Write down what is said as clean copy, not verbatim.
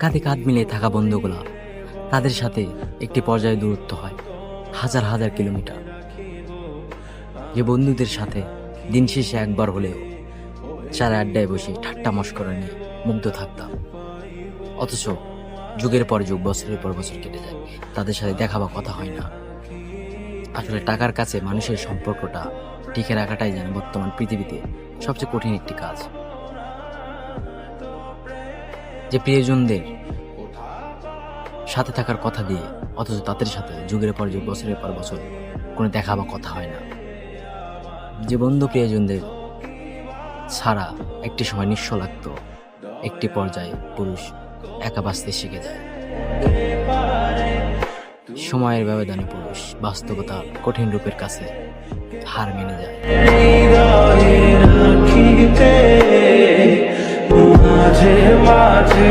কাঁধে কাঁধ মিলিয়ে থাকা বন্ধুগুলা, তাদের সাথে একটি পর্যায়ে দূরত্ব হয় হাজার হাজার কিলোমিটার। যে বন্ধুদের সাথে দিন শেষে একবার হলেও চারা আড্ডায় বসে ঠাট্টা মশকরা নিয়ে মুগ্ধ থাকতাম, অথচ যুগের পর যুগ, বছরের পর বছর কেটে যায়, তাদের সাথে দেখা বা কথা হয় না। আসলে টাকার কাছে মানুষের সম্পর্কটা টিকে রাখাটাই যেন বর্তমান পৃথিবীতে সবচেয়ে কঠিন একটি কাজ। যে প্রিয়জনদের সাথে থাকার কথা দিয়ে অথচ তাদের সাথে যুগের পর যুগ, বছরের পর বছর কোনো দেখা বা কথা হয় না। যে বন্ধু প্রিয়জনদের ছাড়া একটি সময় নিঃস্ব লাগতো, একটি পর্যায়ে পুরুষ একা বাঁচতে শিখে যায়। সময়ের ব্যবধানে পুরুষ বাস্তবতা কঠিন রূপের কাছে হার মেনে যায়। মাঝে মাঝে